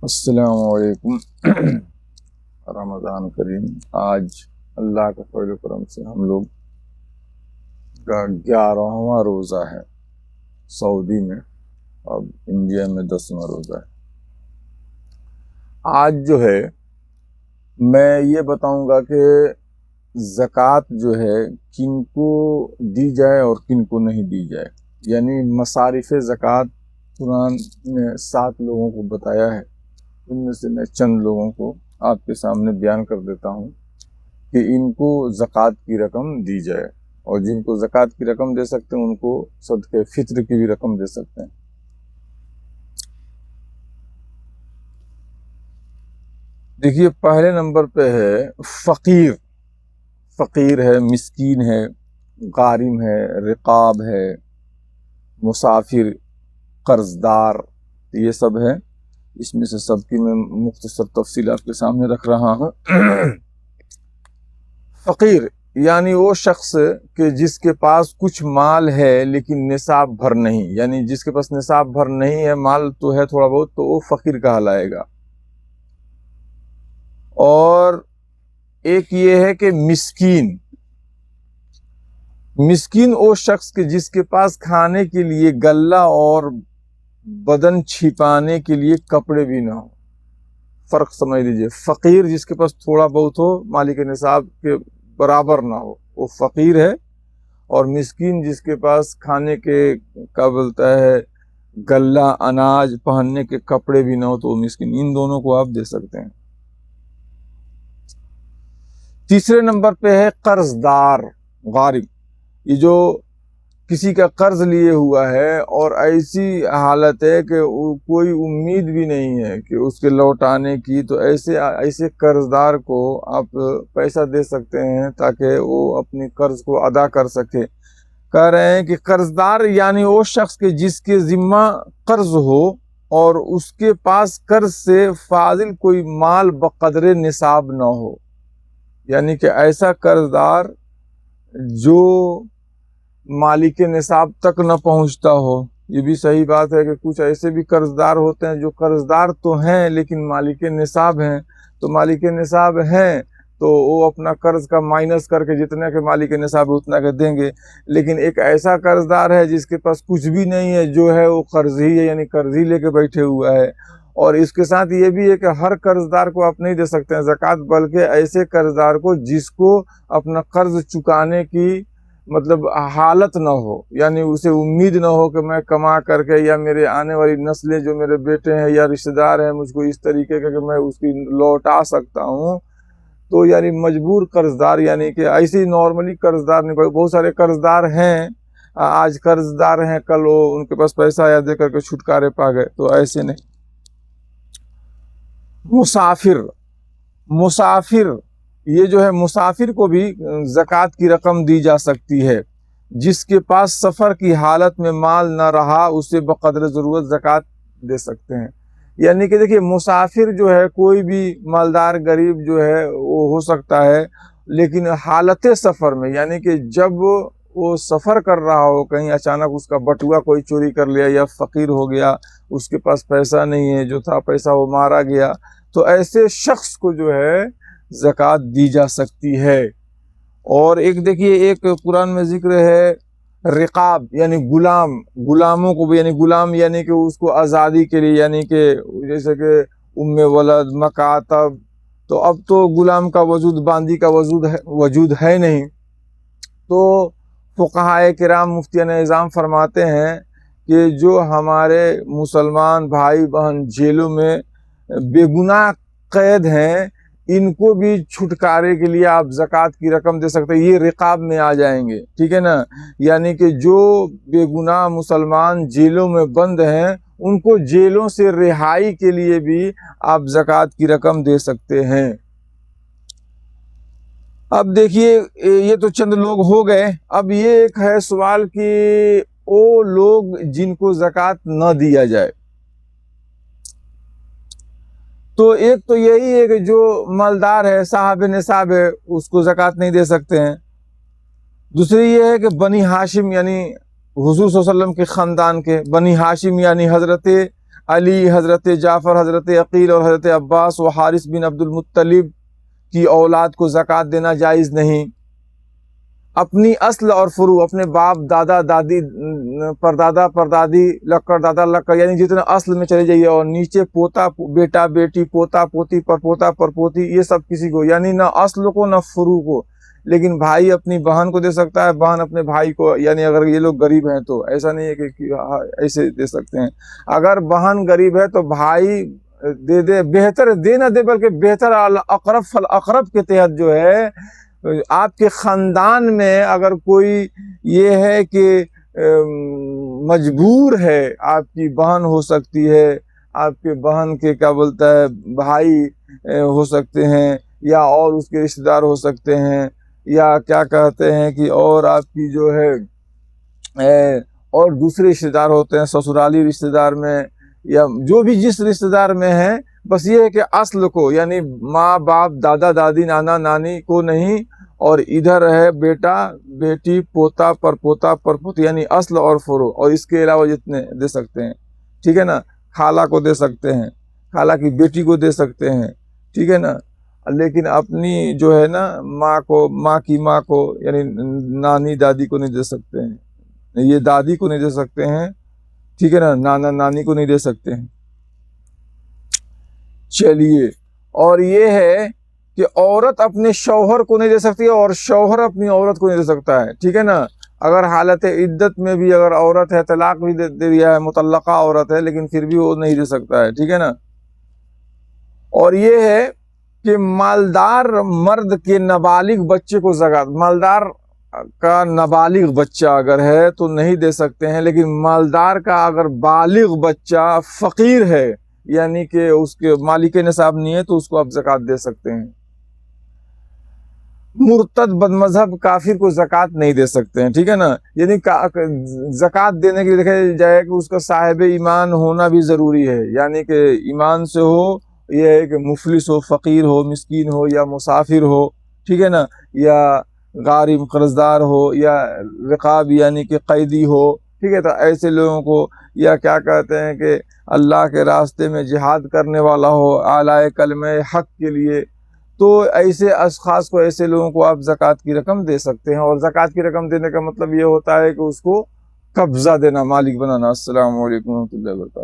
السلام علیکم۔ رمضان کریم، آج اللہ کا فضل و کرم سے ہم لوگ کا 11واں روزہ ہے سعودی میں، اب انڈیا میں 10واں روزہ ہے۔ آج جو ہے میں یہ بتاؤں گا کہ زکوٰۃ جو ہے کن کو دی جائے اور کن کو نہیں دی جائے، یعنی مصارف زکوٰۃ قرآن نے 7 لوگوں کو بتایا ہے، ان میں سے میں چند لوگوں کو آپ کے سامنے بیان کر دیتا ہوں کہ ان کو زکوٰۃ کی رقم دی جائے، اور جن کو زکوٰۃ کی رقم دے سکتے ہیں ان کو صدقہ فطر کی بھی رقم دے سکتے ہیں۔ دیکھیے، پہلے نمبر پہ ہے فقیر۔ فقیر ہے، مسکین ہے، غارم ہے، رقاب ہے، مسافر، قرض دار، یہ سب ہے۔ اس میں سے سب کی میں مختصر تفصیل آپ کے سامنے رکھ رہا ہوں۔ فقیر یعنی وہ شخص کہ جس کے پاس کچھ مال ہے لیکن نصاب بھر نہیں، یعنی جس کے پاس نصاب بھر نہیں ہے، مال تو ہے تھوڑا بہت، تو وہ فقیر کہلائے گا۔ اور ایک یہ ہے کہ مسکین۔ مسکین وہ شخص کہ جس کے پاس کھانے کے لیے غلہ اور بدن چھپانے کے لیے کپڑے بھی نہ ہو۔ فرق سمجھ لیجئے، فقیر جس کے پاس تھوڑا بہت ہو، مالک نصاب کے برابر نہ ہو، وہ فقیر ہے، اور مسکین جس کے پاس کھانے کے کیا بولتا ہے غلہ، اناج، پہننے کے کپڑے بھی نہ ہو، تو وہ مسکین۔ ان دونوں کو آپ دے سکتے ہیں۔ تیسرے نمبر پہ ہے قرض دار، غارب۔ یہ جو کسی کا قرض لیے ہوا ہے اور ایسی حالت ہے کہ کوئی امید بھی نہیں ہے کہ اس کے لوٹانے کی، تو ایسے قرض دار کو آپ پیسہ دے سکتے ہیں تاکہ وہ اپنی قرض کو ادا کر سکے۔ کہہ رہے ہیں کہ قرض دار یعنی وہ شخص کے جس کے ذمہ قرض ہو اور اس کے پاس قرض سے فاضل کوئی مال بقدر نصاب نہ ہو، یعنی کہ ایسا قرض دار جو مالک نصاب تک نہ پہنچتا ہو۔ یہ بھی صحیح بات ہے کہ کچھ ایسے بھی قرض دار ہوتے ہیں جو قرض دار تو ہیں لیکن مالک نصاب ہیں، تو مالک نصاب ہیں تو وہ اپنا قرض کا مائنس کر کے جتنے کے مالک نصاب ہے اتنا کے دیں گے۔ لیکن ایک ایسا قرض دار ہے جس کے پاس کچھ بھی نہیں ہے، جو ہے وہ قرض ہی ہے، یعنی قرض ہی لے کے بیٹھے ہوا ہے۔ اور اس کے ساتھ یہ بھی ہے کہ ہر قرض دار کو آپ نہیں دے سکتے ہیں زکوٰۃ، بلکہ ایسے قرض دار کو جس کو اپنا قرض چکانے کی مطلب حالت نہ ہو، یعنی اسے امید نہ ہو کہ میں کما کر کے یا میرے آنے والی نسلیں جو میرے بیٹے ہیں یا رشتہ دار ہیں مجھ کو اس طریقے کا کہ میں اس کی لوٹا سکتا ہوں، تو یعنی مجبور قرض دار، یعنی کہ ایسی نارملی قرض دار نہیں۔ بہت سارے قرض دار ہیں، آج قرض دار ہیں، کل وہ ان کے پاس پیسہ آیا دے کر کے چھٹکارے پا گئے، تو ایسے نہیں۔ مسافر یہ جو ہے، مسافر کو بھی زکوٰۃ کی رقم دی جا سکتی ہے۔ جس کے پاس سفر کی حالت میں مال نہ رہا، اسے بقدر ضرورت زکوٰۃ دے سکتے ہیں۔ یعنی کہ دیکھیے، مسافر جو ہے کوئی بھی مالدار غریب جو ہے وہ ہو سکتا ہے، لیکن حالت سفر میں، یعنی کہ جب وہ سفر کر رہا ہو، کہیں اچانک اس کا بٹوا کوئی چوری کر لیا یا فقیر ہو گیا، اس کے پاس پیسہ نہیں ہے، جو تھا پیسہ وہ مارا گیا، تو ایسے شخص کو جو ہے زکوٰۃ دی جا سکتی ہے۔ اور ایک دیکھیے، ایک قرآن میں ذکر ہے رقاب، یعنی غلاموں کو بھی، یعنی غلام یعنی کہ اس کو آزادی کے لیے، یعنی کہ جیسے کہ ام ولد، مکاتب، تو اب تو غلام کا وجود، باندی کا وجود ہے نہیں، تو فقہائے کرام، مفتیان اعظام فرماتے ہیں کہ جو ہمارے مسلمان بھائی بہن جیلوں میں بے گناہ قید ہیں، ان کو بھی چھٹکارے کے لیے آپ زکوٰۃ کی رقم دے سکتے ہیں، یہ رقاب میں آ جائیں گے، ٹھیک ہے نا؟ یعنی کہ جو بے گناہ مسلمان جیلوں میں بند ہیں، ان کو جیلوں سے رہائی کے لیے بھی آپ زکوٰۃ کی رقم دے سکتے ہیں۔ اب دیکھیے، یہ تو چند لوگ ہو گئے۔ اب یہ ایک ہے سوال کہ وہ لوگ جن کو زکوٰۃ نہ دیا جائے، تو ایک تو یہی ہے کہ جو مالدار ہے، صاحب نصاب ہے، اس کو زکوٰۃ نہیں دے سکتے ہیں۔ دوسری یہ ہے کہ بنی ہاشم، یعنی حضور صلی اللہ علیہ وسلم کے خاندان کے بنی ہاشم، یعنی حضرت علی، حضرت جعفر، حضرت عقیل اور حضرت عباس و حارث بن عبد المطلب کی اولاد کو زکوٰۃ دینا جائز نہیں۔ اپنی اصل اور فروع، اپنے باپ، دادا، دادی، پردادا، پردادی، لکڑ دادا، لکڑ، یعنی جتنا اصل میں چلے جائیے، اور نیچے پوتا، بیٹا، بیٹی، پوتا، پوتی، پرپوتا، پرپوتی، یہ سب کسی کو، یعنی نہ اصل کو نہ فروع کو۔ لیکن بھائی اپنی بہن کو دے سکتا ہے، بہن اپنے بھائی کو، یعنی اگر یہ لوگ غریب ہیں تو ایسا نہیں ہے کہ ایسے دے سکتے ہیں۔ اگر بہن غریب ہے تو بھائی دے دے، بہتر دے نہ دے، بلکہ بہتر الاقرب فالاقرب کے تحت جو ہے، آپ کے خاندان میں اگر کوئی یہ ہے کہ مجبور ہے، آپ کی بہن ہو سکتی ہے، آپ کے بہن کے کیا بولتا ہے بھائی ہو سکتے ہیں، یا اور اس کے رشتہ دار ہو سکتے ہیں، یا کیا کہتے ہیں کہ اور آپ کی جو ہے اور دوسرے رشتہ دار ہوتے ہیں، سسرالی رشتہ دار میں، یا جو بھی جس رشتہ دار میں ہیں، بس یہ ہے کہ اصل کو، یعنی ماں باپ، دادا دادی، نانا نانی کو نہیں، اور ادھر ہے بیٹا بیٹی، پوتا پرپوتا پرپوتی، یعنی اصل اور فروع، اور اس کے علاوہ جتنے دے سکتے ہیں، ٹھیک ہے نا۔ خالہ کو دے سکتے ہیں، خالہ کی بیٹی کو دے سکتے ہیں، ٹھیک ہے نا۔ لیکن اپنی جو ہے نا ماں کو، ماں کی ماں کو، یعنی نانی دادی کو نہیں دے سکتے ہیں، یہ دادی کو نہیں دے سکتے ہیں، ٹھیک ہے نا، نانا نانی کو نہیں دے سکتے ہیں۔ چلیے، اور یہ ہے کہ عورت اپنے شوہر کو نہیں دے سکتی، اور شوہر اپنی عورت کو نہیں دے سکتا ہے، ٹھیک ہے نا۔ اگر حالت عدت میں بھی اگر عورت ہے، طلاق بھی دے دیا ہے، مطلقہ عورت ہے، لیکن پھر بھی وہ نہیں دے سکتا ہے، ٹھیک ہے نا۔ اور یہ ہے کہ مالدار مرد کے نابالغ بچے کو زکوٰۃ، مالدار کا نابالغ بچہ اگر ہے تو نہیں دے سکتے ہیں، لیکن مالدار کا اگر بالغ بچہ فقیر ہے، یعنی کہ اس کے مالک نصاب نہیں ہے، تو اس کو آپ زکوٰۃ دے سکتے ہیں۔ مرتد بد مذہب کافر کو زکوٰۃ نہیں دے سکتے ہیں، ٹھیک ہے نا۔ یعنی زکوٰۃ دینے کے لیے دیکھا جائے کہ اس کا صاحب ایمان ہونا بھی ضروری ہے، یعنی کہ ایمان سے ہو، یہ ہے کہ مفلس ہو، فقیر ہو، مسکین ہو، یا مسافر ہو، ٹھیک ہے نا، یا غارم قرض دار ہو، یا رقاب یعنی کہ قیدی ہو، ٹھیک ہے۔ تو ایسے لوگوں کو، یا کیا کہتے ہیں کہ اللہ کے راستے میں جہاد کرنے والا ہو، اعلیٰ کلمہ حق کے لیے، تو ایسے اشخاص کو، ایسے لوگوں کو آپ زکوٰۃ کی رقم دے سکتے ہیں۔ اور زکوٰۃ کی رقم دینے کا مطلب یہ ہوتا ہے کہ اس کو قبضہ دینا، مالک بنانا۔ السلام علیکم و رحمۃ اللہ وبرکاتہ۔